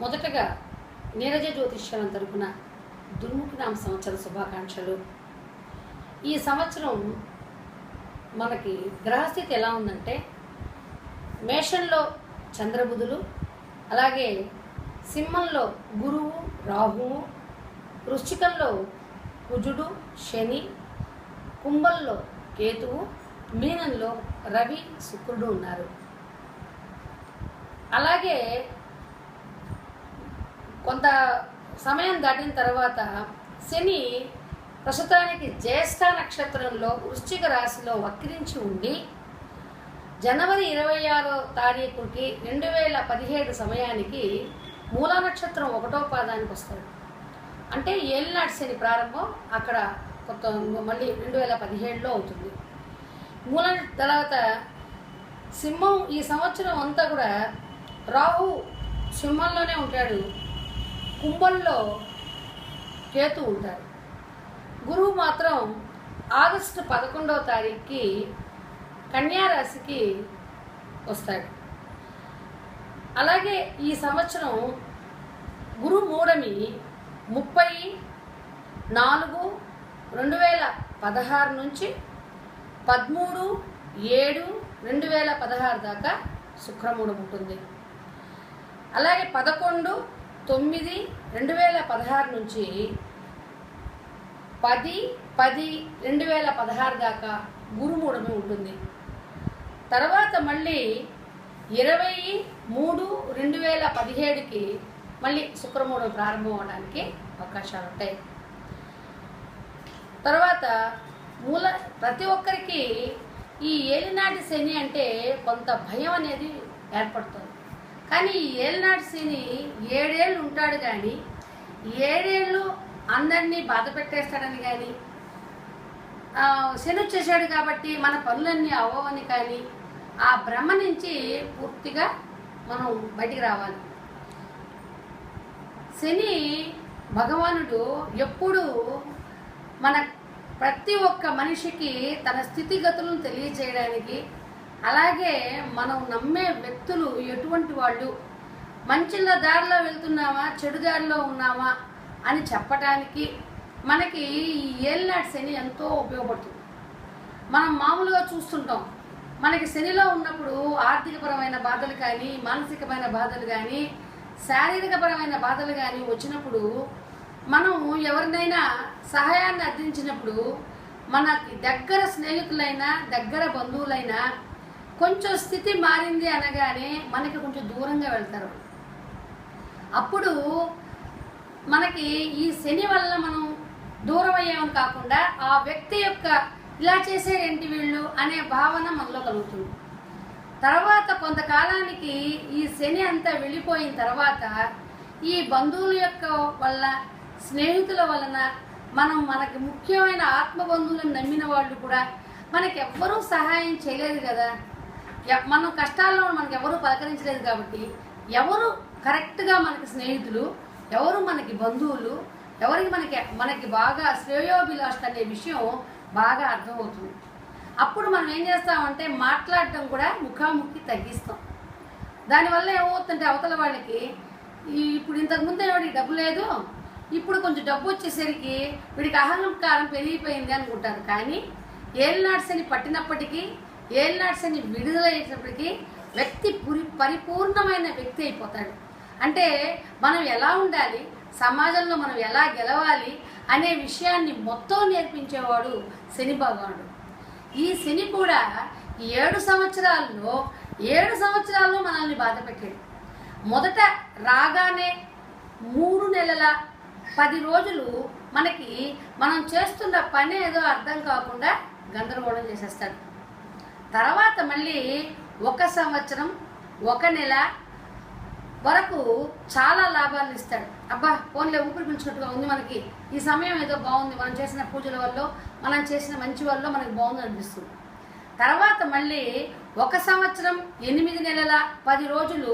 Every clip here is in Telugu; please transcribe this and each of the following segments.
మొదటగా నీరజ జ్యోతిష్యం తరపున దుర్ముఖి నామ సంవత్సర శుభాకాంక్షలు. ఈ సంవత్సరం మనకి గ్రహస్థితి ఎలా ఉందంటే, మేషంలో చంద్రబుధులు, అలాగే సింహంలో గురువు రాహువు, వృశ్చికంలో కుజుడు శని, కుంభంలో కేతువు, మీనంలో రవి శుక్రుడు ఉన్నారు. అలాగే కొంత సమయం దాటిన తర్వాత శని ప్రస్తుతానికి జ్యేష్ఠ నక్షత్రంలో వృశ్చిక రాశిలో వక్రించి ఉండి జనవరి 26వ తారీఖుకి 2017 సమయానికి మూలా నక్షత్రం 1వ పాదానికి వస్తాడు. అంటే ఏలినాటి శని ప్రారంభం అక్కడ కొత్త మళ్ళీ 2017లో అవుతుంది. మూల తర్వాత సింహం ఈ సంవత్సరం అంతా కూడా రాహు సింహంలోనే ఉంటాడు, కుంభంలో కేతు ఉంటారు. గురువు మాత్రం ఆగస్టు 11వ తారీఖుకి కన్యారాశికి వస్తాడు. అలాగే ఈ సంవత్సరం గురు మూడమి 30/4/2016 నుంచి 13/7/2016 దాకా శుక్రమూఢం ఉంటుంది. అలాగే 11/9/2016 నుంచి 10/10/2016 దాకా గురుమూఢమి ఉంటుంది. తర్వాత మళ్ళీ 20/3/2017కి మళ్ళీ శుక్రమూఢం ప్రారంభం అవడానికి అవకాశాలు ఉంటాయి. తర్వాత ప్రతి ఒక్కరికి ఈ ఏలినాటి శని అంటే కొంత భయం అనేది ఏర్పడుతుంది. కానీ ఈ ఏలినాటి శని 7 ఏళ్ళు ఉంటాడు, కానీ 7 ఏళ్ళు అందరినీ బాధ పెట్టేస్తాడని కానీ, శని వచ్చేసాడు కాబట్టి మన పనులన్నీ అవ్వవని కానీ, ఆ భ్రమ నుంచి పూర్తిగా మనం బయటికి రావాలి. శని భగవానుడు ఎప్పుడూ మన ప్రతి ఒక్క మనిషికి తన స్థితిగతులను తెలియచేయడానికి, అలాగే మనం నమ్మే వ్యక్తులు ఎటువంటి వాళ్ళు, మంచి దారిలో వెళ్తున్నామా చెడు దారిలో ఉన్నామా అని చెప్పడానికి మనకి ఈ ఏలినాటి శని ఎంతో ఉపయోగపడుతుంది. మనం మామూలుగా చూస్తుంటాం, మనకి శనిలో ఉన్నప్పుడు ఆర్థికపరమైన బాధలు కానీ, మానసికమైన బాధలు కానీ, శారీరకపరమైన బాధలు కానీ వచ్చినప్పుడు మనం ఎవరినైనా సహాయాన్ని అర్థించినప్పుడు మనకి దగ్గర స్నేహితులైనా దగ్గర బంధువులైనా కొంచెం స్థితి మారింది అనగానే మనకి కొంచెం దూరంగా వెళ్తారు. అప్పుడు మనకి ఈ శని వల్ల మనం దూరం అయ్యామని కాకుండా ఆ వ్యక్తి యొక్క ఇలా చేసేరేంటి వీళ్ళు అనే భావన మనలో కలుగుతుంది. తర్వాత కొంతకాలానికి ఈ శని అంతా వెళ్ళిపోయిన తర్వాత ఈ బంధువుల యొక్క వల్ల, స్నేహితుల వలన మనకి ముఖ్యమైన ఆత్మబంధువులను నమ్మిన వాళ్ళు కూడా మనకి ఎవ్వరూ సహాయం చేయలేదు కదా, మనం కష్టాల్లో మనకి ఎవరూ పలకరించలేదు కాబట్టి ఎవరు కరెక్ట్గా మనకి స్నేహితులు, ఎవరు మనకి బంధువులు, ఎవరికి మనకి బాగా శ్రేయోభిలాష్ అనే విషయం బాగా అర్థమవుతుంది. అప్పుడు మనం ఏం చేస్తామంటే మాట్లాడటం కూడా ముఖాముఖి తగ్గిస్తాం. దానివల్ల ఏమవుతుందంటే అవతల వాళ్ళకి ఇప్పుడు ఇంతకుముందు వాడికి డబ్బు లేదు, ఇప్పుడు కొంచెం డబ్బు వచ్చేసరికి వీడికి అహంకారం పెరిగిపోయింది అనుకుంటారు. కానీ ఏలినాటి శని పట్టినప్పటికీ, ఏలినాటి శని విడుదలయ్యేటప్పటికీ వ్యక్తి పరిపూర్ణమైన వ్యక్తి అయిపోతాడు. అంటే మనం ఎలా ఉండాలి, సమాజంలో మనం ఎలా గెలవాలి అనే విషయాన్ని మొత్తం నేర్పించేవాడు శని భగవానుడు. ఈ శని కూడా 7 సంవత్సరాల్లో మనల్ని బాధ పెట్టాడు. మొదట రాగానే 3 నెలల 10 రోజులు మనకి మనం చేస్తున్న పని ఏదో అర్థం కాకుండా గందరగోళం చేసేస్తాడు. తర్వాత మళ్ళీ 1 సంవత్సరం 1 నెల వరకు చాలా లాభాలను ఇస్తాడు. అబ్బా ఫోన్లో ఊపిరి పీల్చుకున్నట్టుగా ఉంది, మనకి ఈ సమయం ఏదో బాగుంది, మనం చేసిన పూజల వల్ల, మనం చేసిన మంచి వల్ల మనకి బాగుంది అనిపిస్తుంది. తర్వాత మళ్ళీ 1 సంవత్సరం 8 నెలల 10 రోజులు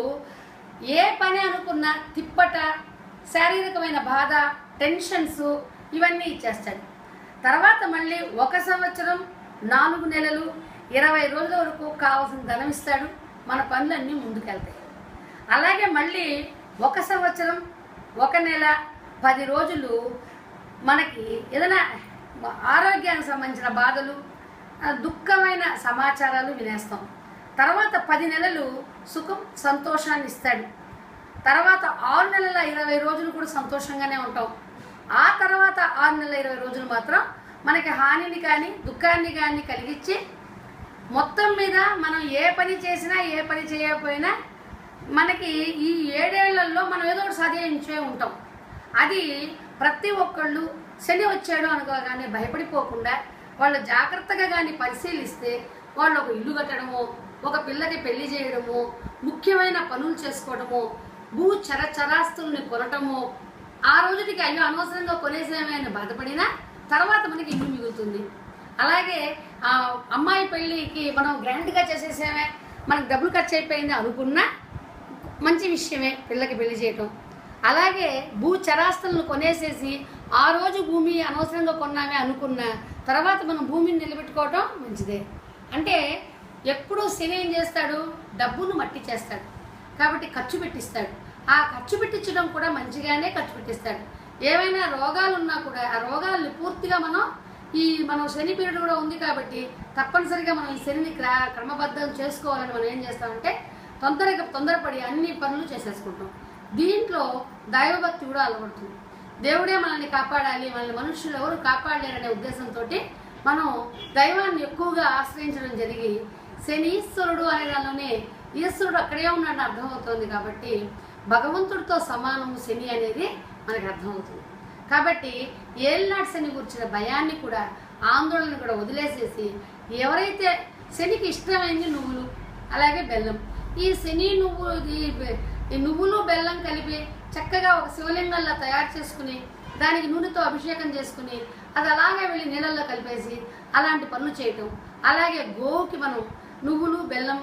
ఏ పని అనుకున్నా తిప్పట, శారీరకమైన బాధ, టెన్షన్స్ ఇవన్నీ ఇచ్చేస్తాడు. తర్వాత మళ్ళీ 1 సంవత్సరం 4 నెలలు 20 రోజుల వరకు కావాల్సిన ధనం ఇస్తాడు, మన పనులన్నీ ముందుకెళ్తాయి. అలాగే మళ్ళీ ఒక సంవత్సరం, ఒక నెల, 10 రోజులు మనకి ఏదైనా ఆరోగ్యానికి సంబంధించిన బాధలు, దుఃఖమైన సమాచారాలు వినేస్తాం. తర్వాత 10 నెలలు సుఖం సంతోషాన్ని ఇస్తాడు. తర్వాత 6 నెలల 20 రోజులు కూడా సంతోషంగానే ఉంటాం. ఆ తర్వాత 6 నెలల 20 రోజులు మాత్రం మనకి హానిని కానీ దుఃఖాన్ని కానీ కలిగించి, మొత్తం మీద మనం ఏ పని చేసినా ఏ పని చేయకపోయినా మనకి ఈ 7 ఏళ్లలో మనం ఏదో ఒకటి సాధించే ఉంటాం. అది ప్రతి ఒక్కళ్ళు శని వచ్చాడు అనుకోగానే భయపడిపోకుండా వాళ్ళు జాగ్రత్తగా కానీ పరిశీలిస్తే వాళ్ళు ఒక ఇల్లు కట్టడము, ఒక పిల్లకి పెళ్లి చేయడము, ముఖ్యమైన పనులు చేసుకోవడము, చరాస్తుల్ని కొనటము, ఆ రోజుకి అయ్యో అనవసరంగా కొనేసేమే అని బాధపడినా తర్వాత మనకి ఇల్లు మిగులుతుంది. అలాగే అమ్మాయి పెళ్ళికి మనం గ్రాండ్గా చేసేసేమే, మనకు డబ్బులు ఖర్చు అయిపోయింది అనుకున్నా మంచి విషయమే పిల్లకి పెళ్లి చేయటం. అలాగే చరాస్తులను కొనేసేసి ఆ రోజు భూమి అనవసరంగా కొన్నామే అనుకున్న తర్వాత మనం భూమిని నిలబెట్టుకోవటం మంచిదే. అంటే ఎప్పుడూ శని ఏం చేస్తాడు, డబ్బును మట్టి చేస్తాడు కాబట్టి ఖర్చు పెట్టిస్తాడు. ఆ ఖర్చు పెట్టించడం కూడా మంచిగానే ఖర్చు పెట్టిస్తాడు. ఏవైనా రోగాలు ఉన్నా కూడా ఆ రోగాల్ని పూర్తిగా మనం శని పీరియడ్ కూడా ఉంది కాబట్టి తప్పనిసరిగా మనం ఈ శనిని క్రమబద్ధం చేసుకోవాలని మనం ఏం చేస్తామంటే తొందరపడి అన్ని పనులు చేసేసుకుంటాం. దీంట్లో దైవభక్తి కూడా అలవడుతుంది. దేవుడే మనల్ని కాపాడాలి, మనల్ని మనుషులు ఎవరు కాపాడలేరనే ఉద్దేశంతో మనం దైవాన్ని ఎక్కువగా ఆశ్రయించడం జరిగి శనీశ్వరుడు అనే దానిలోనే ఈశ్వరుడు అక్కడే ఉన్నాడని అర్థమవుతుంది. కాబట్టి భగవంతుడితో సమానము శని అనేది మనకు అర్థమవుతుంది. కాబట్టి ఏళ్ళనాటి శని గురించిన భయాన్ని కూడా ఆందోళన కూడా వదిలేసేసి ఎవరైతే శనికి ఇష్టమైంది నువ్వులు అలాగే బెల్లం, ఈ శని ఈ నువ్వులు బెల్లం కలిపి చక్కగా ఒక శివలింగంలా తయారు చేసుకుని దానికి నూనెతో అభిషేకం చేసుకుని అది అలాగే వెళ్ళి నీళ్ళల్లో కలిపేసి అలాంటి పనులు చేయటం. అలాగే గోవుకి మనం నువ్వులు బెల్లం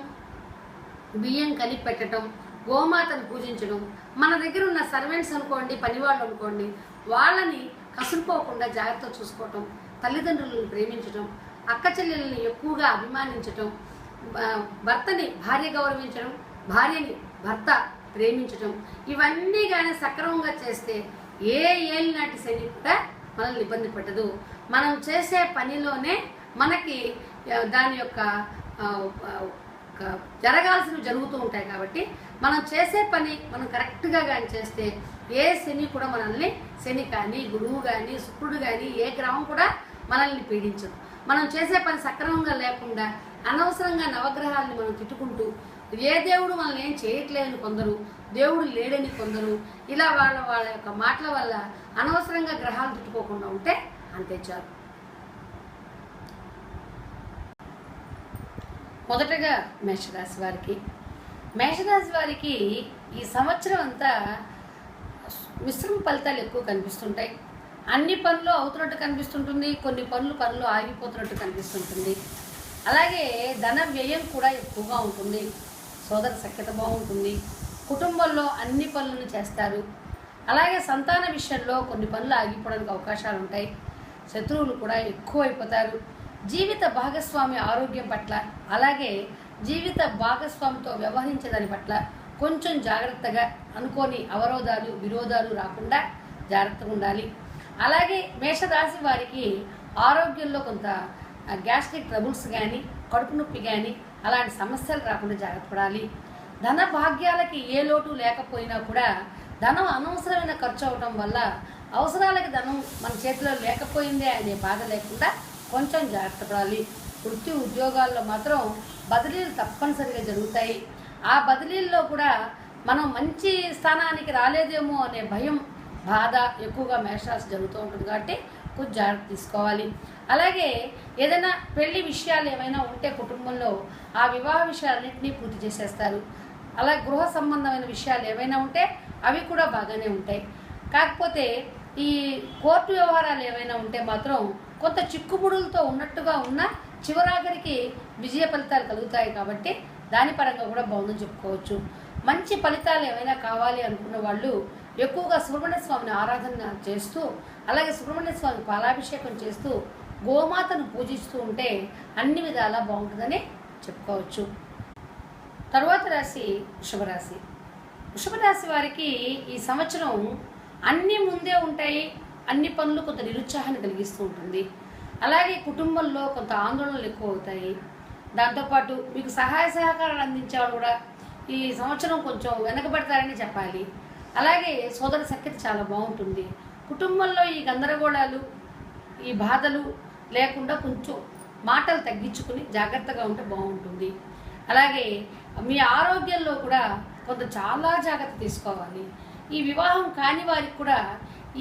బియ్యం కలిపి పెట్టడం, గోమాతను పూజించడం, మన దగ్గర ఉన్న సర్వెంట్స్ అనుకోండి, పనివాళ్ళు అనుకోండి, వాళ్ళని కసురుకోకుండా జాగ్రత్తగా చూసుకోవటం, తల్లిదండ్రులను ప్రేమించటం, అక్క చెల్లెళ్ళని ఎక్కువగా అభిమానించటం, భర్తని భార్య గౌరవించడం, భార్యని భర్త ప్రేమించటం, ఇవన్నీ కానీ సక్రమంగా చేస్తే ఏ ఏలినాటి శని కూడా మనల్ని ఇబ్బంది పెట్టదు. మనం చేసే పనిలోనే మనకి దాని యొక్క జరగాల్సినవి జరుగుతూ ఉంటాయి. కాబట్టి మనం చేసే పని మనం కరెక్ట్గా కానీ చేస్తే ఏ శని కూడా మనల్ని, శని కానీ గురువు కానీ శుక్రుడు కానీ ఏ గ్రహం కూడా మనల్ని పీడించదు. మనం చేసే పని సక్రమంగా లేకుండా అనవసరంగా నవగ్రహాలని మనం తిట్టుకుంటూ ఏ దేవుడు మనల్ని ఏం చేయట్లేదని కొందరు, దేవుడు లేడని కొందరు, ఇలా వాళ్ళ యొక్క మాటల వల్ల అనవసరంగా గ్రహాలు తిట్టుకోకుండా ఉంటే అంతే చాలు. మొదటగా మేషరాశి వారికి ఈ సంవత్సరం అంతా మిశ్రమ ఫలితాలు ఎక్కువ కనిపిస్తుంటాయి. అన్ని పనులు అవుతున్నట్టు కనిపిస్తుంటుంది, కొన్ని పనులు ఆగిపోతున్నట్టు కనిపిస్తుంటుంది. అలాగే ధన వ్యయం కూడా ఎక్కువగా ఉంటుంది. సోదర సఖ్యత బాగుంటుంది. కుటుంబంలో అన్ని పనులను చేస్తారు. అలాగే సంతాన విషయంలో కొన్ని పనులు ఆగిపోవడానికి అవకాశాలు ఉంటాయి. శత్రువులు కూడా ఎక్కువైపోతారు. జీవిత భాగస్వామి ఆరోగ్యం పట్ల, అలాగే జీవిత భాగస్వామితో వ్యవహరించేదాని పట్ల కొంచెం జాగ్రత్తగా, అనుకోని అవరోధాలు విరోధాలు రాకుండా జాగ్రత్తగా ఉండాలి. అలాగే మేషరాశి వారికి ఆరోగ్యంలో కొంత గ్యాస్ట్రిక్ ట్రబుల్స్ కానీ, కడుపు నొప్పి కానీ అలాంటి సమస్యలు రాకుండా జాగ్రత్త పడాలి. ధన భాగ్యాలకి ఏ లోటు లేకపోయినా కూడా ధనం అనవసరమైన ఖర్చు అవటం వల్ల అవసరాలకి ధనం మన చేతిలో లేకపోయిందే అనే బాధ లేకుండా కొంచెం జాగ్రత్త పడాలి. వృత్తి ఉద్యోగాల్లో మాత్రం బదిలీలు తప్పనిసరిగా జరుగుతాయి. ఆ బదిలీల్లో కూడా మనం మంచి స్థానానికి రాలేదేమో అనే భయం, బాధ ఎక్కువగా మేషరాశి జరుగుతూ ఉంటుంది. కాబట్టి కొంచెం జాగ్రత్త తీసుకోవాలి. అలాగే ఏదైనా పెళ్లి విషయాలు ఏమైనా ఉంటే కుటుంబంలో ఆ వివాహ విషయాలన్నింటినీ పూర్తి చేసేస్తారు. అలాగే గృహ సంబంధమైన విషయాలు ఏమైనా ఉంటే అవి కూడా బాగానే ఉంటాయి. కాకపోతే ఈ కోర్టు వ్యవహారాలు ఏమైనా ఉంటే మాత్రం కొంత చిక్కుముడులతో ఉన్నట్టుగా ఉన్న చివరాఖరికి విజయ ఫలితాలు కలుగుతాయి. కాబట్టి దాని పరంగా కూడా బాగుందని చెప్పుకోవచ్చు. మంచి ఫలితాలు ఏమైనా కావాలి అనుకున్న వాళ్ళు ఎక్కువగా సుబ్రహ్మణ్య స్వామిని ఆరాధన చేస్తూ, అలాగే సుబ్రహ్మణ్య స్వామి పాలాభిషేకం చేస్తూ, గోమాతను పూజిస్తూ ఉంటే అన్ని విధాలా బాగుంటుందని చెప్పుకోవచ్చు. తరువాత రాశి వృషభరాశి. వృషభ రాశి వారికి ఈ సంవత్సరం అన్నీ ముందే ఉంటాయి. అన్ని పనులు కొంత నిరుత్సాహాన్ని కలిగిస్తూ ఉంటుంది. అలాగే కుటుంబంలో కొంత ఆందోళనలు ఎక్కువ అవుతాయి. దాంతోపాటు మీకు సహాయ సహకారాలు అందించేవాళ్ళు కూడా ఈ సంవత్సరం కొంచెం వెనకబడతారని చెప్పాలి. అలాగే సోదర సఖ్యత చాలా బాగుంటుంది. కుటుంబంలో ఈ గందరగోళాలు, ఈ బాధలు లేకుండా కొంచెం మాటలు తగ్గించుకుని జాగ్రత్తగా ఉంటే బాగుంటుంది. అలాగే మీ ఆరోగ్యంలో కూడా కొంత చాలా జాగ్రత్త తీసుకోవాలి. ఈ వివాహం కాని వారికి కూడా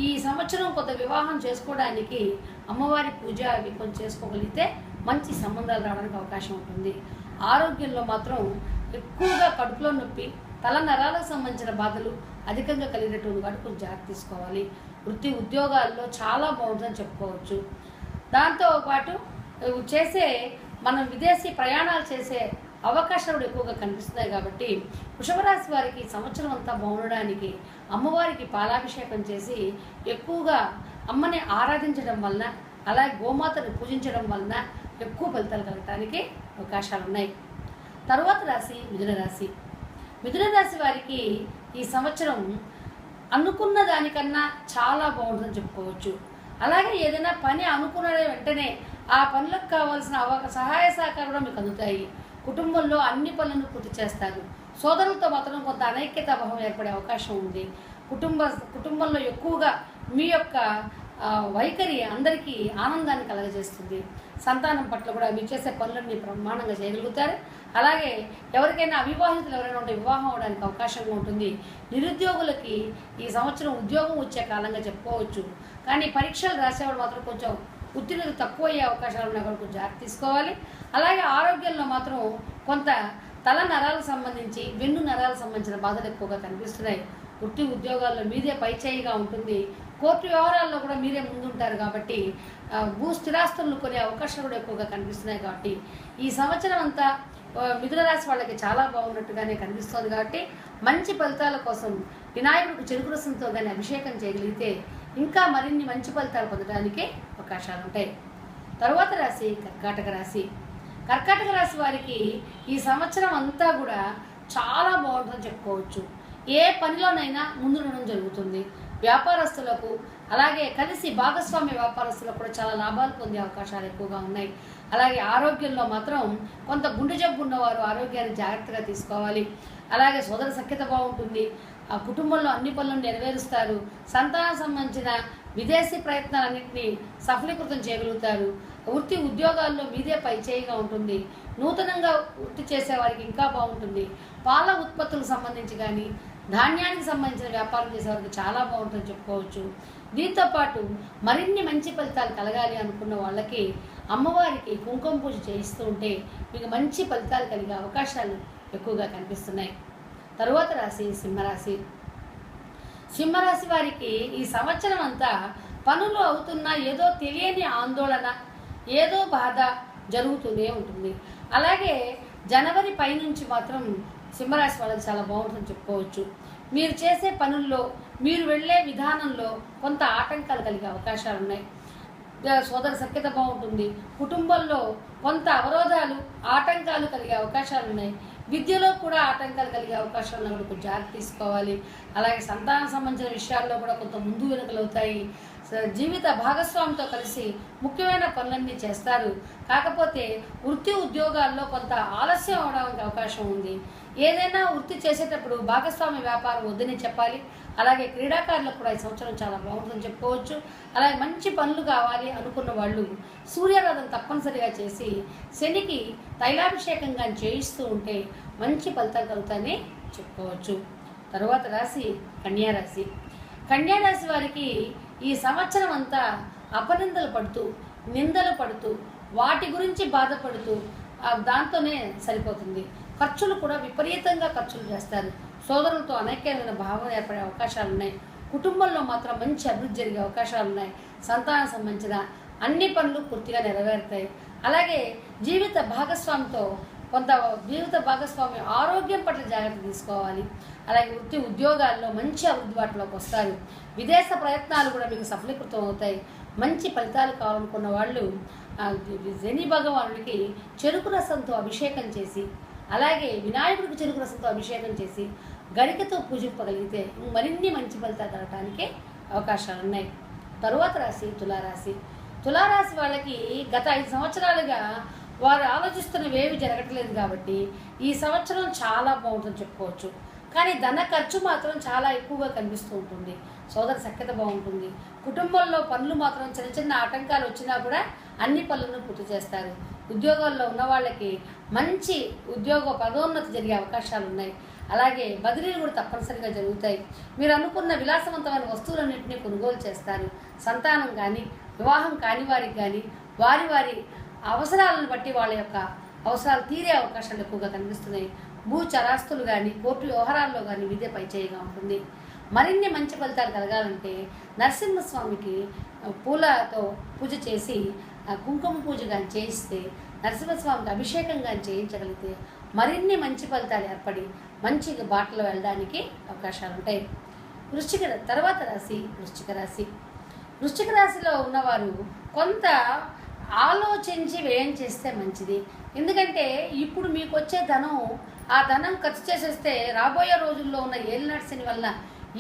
ఈ సంవత్సరం కొంత వివాహం చేసుకోవడానికి అమ్మవారి పూజ అవి కొంచెం చేసుకోగలిగితే మంచి సంబంధాలు రావడానికి అవకాశం ఉంటుంది. ఆరోగ్యంలో మాత్రం ఎక్కువగా కడుపులో నొప్పి, తల నరాలకు సంబంధించిన బాధలు అధికంగా కలిగినటువంటి వాటి కొంచెం జాగ్రత్త తీసుకోవాలి. వృత్తి ఉద్యోగాల్లో చాలా బాగుంటుందని చెప్పుకోవచ్చు. దాంతోపాటు మనం విదేశీ ప్రయాణాలు చేసే అవకాశాలు ఎక్కువగా కనిపిస్తున్నాయి. కాబట్టి వృషభ రాశి వారికి సంవత్సరం అంతా బాగుండడానికి అమ్మవారికి పాలాభిషేకం చేసి ఎక్కువగా అమ్మని ఆరాధించడం వలన, అలాగే గోమాతను పూజించడం వలన ఎక్కువ ఫలితాలు కలగడానికి అవకాశాలు ఉన్నాయి. తరువాత రాశి మిథున రాశి. మిథున రాశి వారికి ఈ సంవత్సరం అనుకున్న దానికన్నా చాలా బాగుంటుందని చెప్పుకోవచ్చు. అలాగే ఏదైనా పని అనుకున్న వెంటనే ఆ పనులకు కావాల్సిన సహాయ సహకారం కూడా మీకు అందుతాయి. కుటుంబంలో అన్ని పనులను పూర్తి చేస్తారు. సోదరులతో మాత్రం కొంత అనైక్యతా భావం ఏర్పడే అవకాశం ఉంది. కుటుంబంలో ఎక్కువగా మీ యొక్క వైఖరి అందరికీ ఆనందాన్ని కలగజేస్తుంది. సంతానం పట్ల కూడా మీరు చేసే పనులన్నీ బ్రహ్మాండంగా చేయగలుగుతారు. అలాగే ఎవరికైనా అవివాహితులు ఎవరైనా ఉంటే వివాహం అవడానికి అవకాశంగా ఉంటుంది. నిరుద్యోగులకి ఈ సంవత్సరం ఉద్యోగం వచ్చే కాలంగా చెప్పుకోవచ్చు. కానీ పరీక్షలు రాసేవాడు మాత్రం కొంచెం ఉత్తీర్ణత తక్కువ అయ్యే అవకాశాలు ఉన్నాయి, కొంచెం జాగ్రత్త తీసుకోవాలి. అలాగే ఆరోగ్యంలో మాత్రం కొంత తల నరాలకు సంబంధించి, వెన్ను నరాలకు సంబంధించిన బాధలు ఎక్కువగా కనిపిస్తున్నాయి. వృత్తి ఉద్యోగాల్లో మీదే పైచేయిగా ఉంటుంది. కోర్టు వ్యవహారాల్లో కూడా మీరే ముందుంటారు. కాబట్టి భూ స్థిరాస్తులను కొనే అవకాశాలు కూడా ఎక్కువగా కనిపిస్తున్నాయి. కాబట్టి ఈ సంవత్సరం అంతా మిథున రాశి వాళ్ళకి చాలా బాగున్నట్టుగానే కనిపిస్తుంది. కాబట్టి మంచి ఫలితాల కోసం వినాయకుడికి చెరుకు రసంతో కానీ అభిషేకం చేయగలిగితే ఇంకా మరిన్ని మంచి ఫలితాలు పొందడానికి అవకాశాలు ఉంటాయి. తరువాత రాశి కర్కాటక రాశి. కర్కాటక రాశి వారికి ఈ సంవత్సరం అంతా కూడా చాలా బాగుంటుందని చెప్పుకోవచ్చు. ఏ పనిలోనైనా ముందు ఉండడం జరుగుతుంది. వ్యాపారస్తులకు, అలాగే కలిసి భాగస్వామ్య వ్యాపారస్తులకు కూడా చాలా లాభాలు పొందే అవకాశాలు ఎక్కువగా ఉన్నాయి. అలాగే ఆరోగ్యంలో మాత్రం కొంత గుండె జబ్బు ఉన్నవారు ఆరోగ్యాన్ని జాగ్రత్తగా తీసుకోవాలి. అలాగే సోదర సఖ్యత బాగుంటుంది. ఆ కుటుంబంలో అన్ని పనులను నెరవేరుస్తారు. సంతానం సంబంధించిన విదేశీ ప్రయత్నాలన్నింటినీ సఫలీకృతం చేయగలుగుతారు. వృత్తి ఉద్యోగాల్లో మీదే పైచేయిగా ఉంటుంది. నూతనంగా వృత్తి చేసేవారికి ఇంకా బాగుంటుంది. పాల ఉత్పత్తులకు సంబంధించి కానీ, ధాన్యానికి సంబంధించిన వ్యాపారం చేసేవారికి చాలా బాగుంటుందని చెప్పుకోవచ్చు. దీంతోపాటు మరిన్ని మంచి ఫలితాలు కలగాలి అనుకున్న వాళ్ళకి అమ్మవారికి కుంకుమ పూజ చేయిస్తూ ఉంటే మీకు మంచి ఫలితాలు కలిగే అవకాశాలు ఎక్కువగా కనిపిస్తున్నాయి. తరువాత రాశి సింహరాశి. సింహరాశి వారికి ఈ సంవత్సరం అంతా పనులు అవుతున్నా ఏదో తెలియని ఆందోళన, ఏదో బాధ జరుగుతూనే ఉంటుంది. అలాగే జనవరి పైనుంచి మాత్రం సింహరాశి వాళ్ళకి చాలా బాగుంటుందని చెప్పుకోవచ్చు. మీరు చేసే పనుల్లో, మీరు వెళ్ళే విధానంలో కొంత ఆటంకాలు కలిగే అవకాశాలు ఉన్నాయి. సోదర సఖ్యత బాగుంటుంది. కుటుంబంలో కొంత అవరోధాలు, ఆటంకాలు కలిగే అవకాశాలు ఉన్నాయి. విద్యలో కూడా ఆటంకాలు కలిగే అవకాశాలను కూడా కొంచెం జాగ్రత్త తీసుకోవాలి. అలాగే సంతానం సంబంధించిన విషయాల్లో కూడా కొంత ముందు వెనుకలు అవుతాయి. జీవిత భాగస్వామితో కలిసి ముఖ్యమైన పనులన్నీ చేస్తారు. కాకపోతే వృత్తి ఉద్యోగాల్లో కొంత ఆలస్యం అవడానికి అవకాశం ఉంది. ఏదైనా వృత్తి చేసేటప్పుడు భాగస్వామి వ్యాపారం వద్దని చెప్పాలి. అలాగే క్రీడాకారులకు కూడా ఈ సంవత్సరం చాలా బాగుంటుందని చెప్పుకోవచ్చు. అలాగే మంచి పనులు కావాలి అనుకున్న వాళ్ళు సూర్యారాధన తప్పనిసరిగా చేసి శనికి తైలాభిషేకంగా చేయిస్తూ ఉంటే మంచి ఫలితాలు కలుగుతాయని చెప్పుకోవచ్చు. తరువాత రాశి కన్యారాశి. కన్యారాశి వారికి ఈ సంవత్సరం అంతా అపనిందలు పడుతూ, నిందలు పడుతూ, వాటి గురించి బాధపడుతూ దాంతోనే సరిపోతుంది. ఖర్చులు కూడా విపరీతంగా ఖర్చులు చేస్తారు. సోదరులతో అనైక్యమైన భావన ఏర్పడే అవకాశాలు ఉన్నాయి. కుటుంబంలో మాత్రం మంచి అభివృద్ధి జరిగే అవకాశాలు ఉన్నాయి. సంతానం సంబంధించిన అన్ని పనులు పూర్తిగా నెరవేరుతాయి. అలాగే జీవిత భాగస్వామి ఆరోగ్యం పట్ల జాగ్రత్త తీసుకోవాలి. అలాగే వృత్తి ఉద్యోగాల్లో మంచి అభివృద్ధి బాటలోకి వస్తారు. విదేశ ప్రయత్నాలు కూడా మీకు సఫలీకృతం అవుతాయి. మంచి ఫలితాలు కావాలనుకున్న వాళ్ళు శని భగవానుడికి చెరుకు రసంతో అభిషేకం చేసి, అలాగే వినాయకుడికి చెరుకు రసంతో అభిషేకం చేసి గరికతో పూజింపగలిగితే మరిన్ని మంచి ఫలితాలు కలగటానికి అవకాశాలు ఉన్నాయి. తరువాత రాశి తులారాశి. తులారాశి వాళ్ళకి గత 5 సంవత్సరాలుగా వారు ఆలోచిస్తున్నవేవి జరగట్లేదు కాబట్టి ఈ సంవత్సరం చాలా బాగుంటుందని చెప్పుకోవచ్చు. కానీ ధన ఖర్చు మాత్రం చాలా ఎక్కువగా కనిపిస్తూ ఉంటుంది. సోదర సఖ్యత బాగుంటుంది. కుటుంబంలో పనులు మాత్రం చిన్న చిన్న ఆటంకాలు వచ్చినా కూడా అన్ని పనులను పూర్తి చేస్తారు. ఉద్యోగాల్లో ఉన్న వాళ్ళకి మంచి ఉద్యోగ పదోన్నతి జరిగే అవకాశాలు ఉన్నాయి. అలాగే బదిలీలు కూడా తప్పనిసరిగా జరుగుతాయి. మీరు అనుకున్న విలాసవంతమైన వస్తువులన్నింటినీ కొనుగోలు చేస్తారు. సంతానం కానీ వివాహం కాని వారికి కానీ వారి వారి అవసరాలను బట్టి వాళ్ళ యొక్క అవసరాలు తీరే అవకాశాలు ఎక్కువగా కనిపిస్తున్నాయి. భూ చరాస్తులు కానీ కోర్టు వ్యవహారాల్లో కానీ విద్య పైచేయిగా ఉంటుంది. మరిన్ని మంచి ఫలితాలు కలగాలంటే నరసింహస్వామికి పూలతో పూజ చేసి కుంకుమ పూజ కానీ చేయిస్తే, నరసింహస్వామికి అభిషేకం కానీ చేయించగలిగితే మరిన్ని మంచి ఫలితాలు ఏర్పడి మంచి బాటలో వెళ్ళడానికి అవకాశాలు ఉంటాయి. తర్వాత రాశి వృశ్చిక రాశి. వృశ్చిక రాశిలో ఉన్నవారు కొంత ఆలోచించి వ్యయం చేస్తే మంచిది. ఎందుకంటే ఇప్పుడు మీకు వచ్చే ధనం, ఆ ధనం ఖర్చు చేసేస్తే రాబోయే రోజుల్లో ఉన్న ఏలినాటి శని వల్ల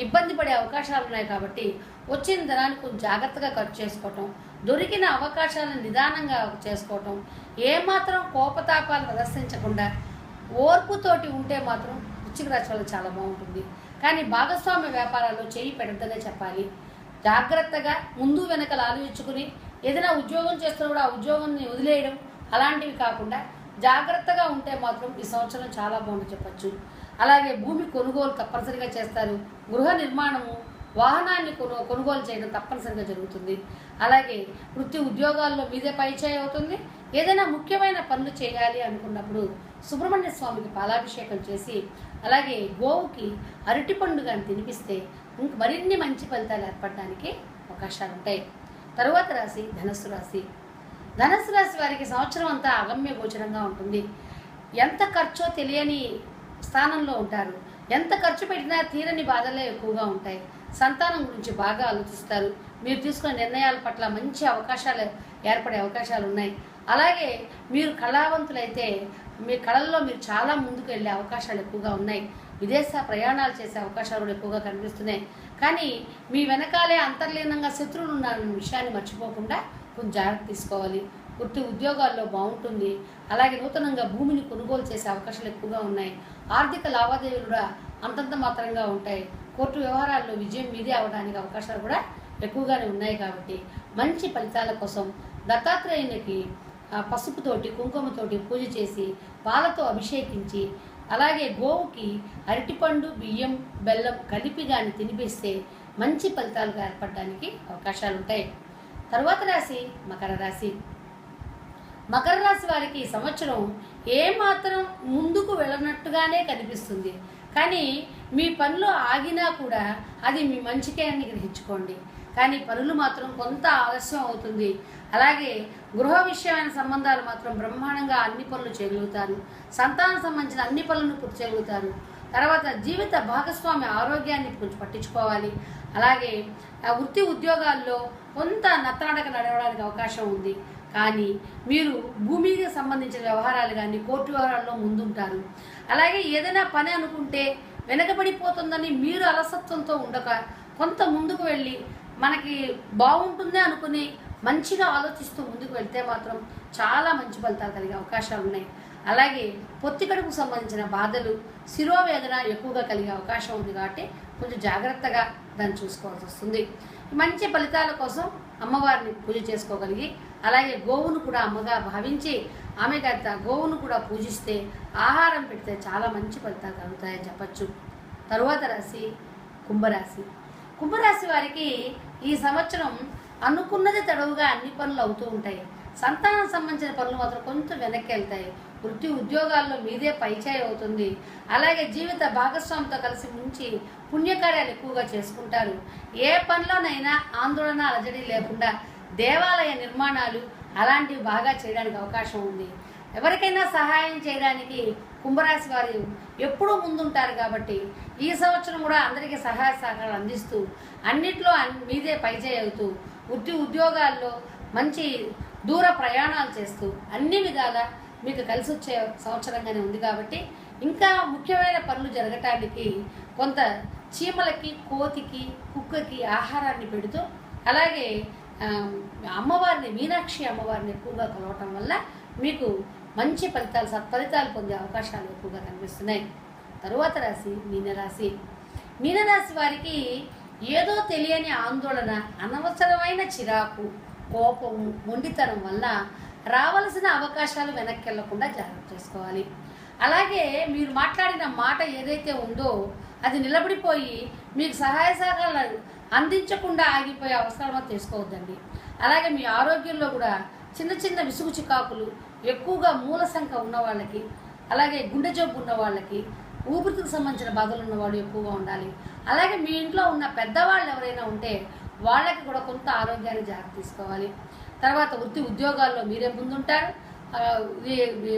ఇబ్బంది పడే అవకాశాలు ఉన్నాయి. కాబట్టి వచ్చిన ధనాన్ని కొంచెం జాగ్రత్తగా ఖర్చు చేసుకోవటం, దొరికిన అవకాశాలను నిదానంగా చేసుకోవటం, ఏమాత్రం కోపతాపాలు ప్రదర్శించకుండా ఓర్పుతోటి ఉంటే మాత్రం వృశ్చిక రాశి వల్ల చాలా బాగుంటుంది. కానీ భాగస్వామ్య వ్యాపారాల్లో చేయి పెడద్దనే చెప్పాలి. జాగ్రత్తగా ముందు వెనకలు ఆలోచించుకుని ఏదైనా ఉద్యోగం చేస్తున్నా కూడా ఆ ఉద్యోగాన్ని వదిలేయడం అలాంటివి కాకుండా జాగ్రత్తగా ఉంటే మాత్రం ఈ సంవత్సరం చాలా బాగుంటుంది చెప్పచ్చు. అలాగే భూమి కొనుగోలు తప్పనిసరిగా చేస్తారు. గృహ నిర్మాణము, వాహనాన్ని కొనుగోలు చేయడం తప్పనిసరిగా జరుగుతుంది. అలాగే వృత్తి ఉద్యోగాల్లో మీదే పైచేయి అవుతుంది. ఏదైనా ముఖ్యమైన పనులు చేయాలి అనుకున్నప్పుడు సుబ్రహ్మణ్య స్వామికి పాలాభిషేకం చేసి అలాగే గోవుకి అరటిపండు కానీ తినిపిస్తే మరిన్ని మంచి ఫలితాలు ఏర్పడడానికి అవకాశాలు ఉంటాయి. తరువాత రాశి ధనస్సు రాశి. ధనస్సు రాశి వారికి సంవత్సరం అంతా అగమ్య గోచరంగా ఉంటుంది. ఎంత ఖర్చో తెలియని స్థానంలో ఉంటారు. ఎంత ఖర్చు పెట్టినా తీరని బాధలే ఎక్కువగా ఉంటాయి. సంతానం గురించి బాగా ఆలోచిస్తారు. మీరు తీసుకునే నిర్ణయాల పట్ల మంచి అవకాశాలు ఏర్పడే అవకాశాలు ఉన్నాయి. అలాగే మీరు కళావంతులైతే మీ కళల్లో మీరు చాలా ముందుకు వెళ్ళే అవకాశాలు ఎక్కువగా ఉన్నాయి. విదేశ ప్రయాణాలు చేసే అవకాశాలు ఎక్కువగా కనిపిస్తున్నాయి. కానీ మీ వెనకాలే అంతర్లీనంగా శత్రువులు ఉన్న విషయాన్ని మర్చిపోకుండా కొంచెం జాగ్రత్త తీసుకోవాలి. వృత్తి ఉద్యోగాల్లో బాగుంటుంది. అలాగే నూతనంగా భూమిని కొనుగోలు చేసే అవకాశాలు ఎక్కువగా ఉన్నాయి. ఆర్థిక లావాదేవీలు కూడా అంతంత మాత్రంగా ఉంటాయి. కోర్టు వ్యవహారాల్లో విజయం మీదే అవడానికి అవకాశాలు కూడా ఎక్కువగానే ఉన్నాయి. కాబట్టి మంచి ఫలితాల కోసం దత్తాత్రేయునికి పసుపుతోటి కుంకుమతోటి పూజ చేసి పాలతో అభిషేకించి అలాగే గోవుకి అరటిపండు బియ్యం బెల్లం కలిపి కానీ తినిపిస్తే మంచి ఫలితాలుగా ఏర్పడడానికి అవకాశాలు ఉంటాయి. తరువాత రాశి మకర రాశి. మకర రాశి వారికి ఈ సంవత్సరం ఏమాత్రం ముందుకు వెళ్ళనట్టుగానే కనిపిస్తుంది. కానీ మీ పనులు ఆగినా కూడా అది మీ మంచికే అని గ్రహించుకోండి. కానీ పనులు మాత్రం కొంత ఆలస్యం అవుతుంది. అలాగే గృహ విషయమైన సంబంధాలు మాత్రం బ్రహ్మాండంగా అన్ని పనులు చేయగలుగుతారు. సంతానం సంబంధించిన అన్ని పనులను పూర్తి చేయగలుగుతారు. తర్వాత జీవిత భాగస్వామి ఆరోగ్యాన్ని కొంచెం పట్టించుకోవాలి. అలాగే వృత్తి ఉద్యోగాల్లో కొంత నత్తనడక నడవడానికి అవకాశం ఉంది. కానీ మీరు భూమికి సంబంధించిన వ్యవహారాలు కానీ కోర్టు వ్యవహారాల్లో ముందుంటారు. అలాగే ఏదైనా పని అనుకుంటే వెనకబడిపోతుందని మీరు అలసత్వంతో ఉండక కొంత ముందుకు వెళ్ళి మనకి బాగుంటుందే అనుకుని మంచిగా ఆలోచిస్తూ ముందుకు వెళ్తే మాత్రం చాలా మంచి ఫలితాలు కలిగే అవకాశాలు ఉన్నాయి. అలాగే పొత్తికడుపుకు సంబంధించిన బాధలు, శిరోవేదన ఎక్కువగా కలిగే అవకాశం ఉంది. కాబట్టి కొంచెం జాగ్రత్తగా దాన్ని చూసుకోవాల్సి వస్తుంది. మంచి ఫలితాల కోసం అమ్మవారిని పూజ చేసుకోగలిగి అలాగే గోవును కూడా అమ్మగా భావించి ఆమె గోవును కూడా పూజిస్తే ఆహారం పెడితే చాలా మంచి ఫలితాలు కలుగుతాయని చెప్పచ్చు. తరువాత రాశి కుంభరాశి. కుంభరాశి వారికి ఈ సంవత్సరం అనుకున్నది తడవుగా అన్ని పనులు అవుతూ ఉంటాయి. సంతానం సంబంధించిన పనులు మాత్రం కొంచెం వెనక్కి వెళ్తాయి. వృత్తి ఉద్యోగాల్లో మీదే పైచేయి అవుతుంది. అలాగే జీవిత భాగస్వామితో కలిసి ముంచి పుణ్యకార్యాలు ఎక్కువగా చేసుకుంటారు. ఏ పనిలోనైనా ఆందోళన అలజడి లేకుండా దేవాలయ నిర్మాణాలు అలాంటివి బాగా చేయడానికి అవకాశం ఉంది. ఎవరికైనా సహాయం చేయడానికి కుంభరాశి వారు ఎప్పుడూ ముందుంటారు. కాబట్టి ఈ సంవత్సరం కూడా అందరికీ సహాయ సహకారాలు అందిస్తూ అన్నిట్లో మీదే పైచేయి అవుతూ వృత్తి ఉద్యోగాల్లో మంచి దూర ప్రయాణాలు చేస్తూ అన్ని విధాలా మీకు కలిసి వచ్చే సంవత్సరంగానే ఉంది. కాబట్టి ఇంకా ముఖ్యమైన పనులు జరగటానికి కొంత చీమలకి, కోతికి, కుక్కకి ఆహారాన్ని పెడుతూ, అలాగే అమ్మవారిని, మీనాక్షి అమ్మవారిని ఎక్కువగా కొలవటం వల్ల మీకు మంచి ఫలితాలు, సత్ఫలితాలు పొందే అవకాశాలు ఎక్కువగా కనిపిస్తున్నాయి. తరువాత రాశి మీనరాశి. మీనరాశి వారికి ఏదో తెలియని ఆందోళన, అనవసరమైన చిరాకు, కోపం, మొండితనం వల్ల రావలసిన అవకాశాలు వెనక్కి వెళ్లకుండా జాగ్రత్త చేసుకోవాలి. అలాగే మీరు మాట్లాడిన మాట ఏదైతే ఉందో అది నిలబడిపోయి మీకు సహాయ సహకారాలు అందించకుండా ఆగిపోయే అవసరం తీసుకోవద్దండి. అలాగే మీ ఆరోగ్యంలో కూడా చిన్న చిన్న విసుగు చికాకులు, ఎక్కువగా మూల సంఖ్య ఉన్న వాళ్ళకి, అలాగే గుండె జబ్బు ఉన్న వాళ్ళకి, ఊపిరితిత్తుకు సంబంధించిన బాధలు ఉన్నవాళ్ళు ఎక్కువగా ఉండాలి. అలాగే మీ ఇంట్లో ఉన్న పెద్దవాళ్ళు ఎవరైనా ఉంటే వాళ్ళకి కూడా కొంత ఆరోగ్యాన్ని జాగ్రత్త తీసుకోవాలి. తర్వాత వృత్తి ఉద్యోగాల్లో మీరే ముందుంటారు.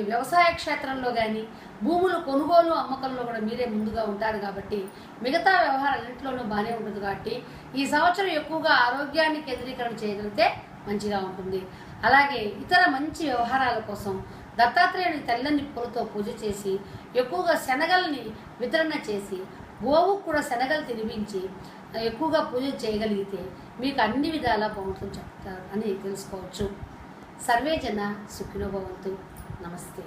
వ్యవసాయ క్షేత్రంలో కానీ, భూములు కొనుగోలు అమ్మకంలో కూడా మీరే ముందుగా ఉంటారు కాబట్టి మిగతా వ్యవహారాలన్నింటిలోనూ బాగానే ఉంటుంది. కాబట్టి ఈ సంవత్సరం ఎక్కువగా ఆరోగ్యాన్ని కేంద్రీకరణ చేయగలిగితే మంచిగా ఉంటుంది. అలాగే ఇతర మంచి వ్యవహారాల కోసం దత్తాత్రేయుని తెల్లని పూలతో పూజ చేసి, ఎక్కువగా శనగల్ని వితరణ చేసి, గోవుకు కూడా శనగలు తినిపించి ఎక్కువగా పూజ చేయగలిగితే మీకు అన్ని విధాలా బాగుంటుంది చెప్తారు అని తెలుసుకోవచ్చు. సర్వే జన సుఖినో భవంతు. నమస్తే.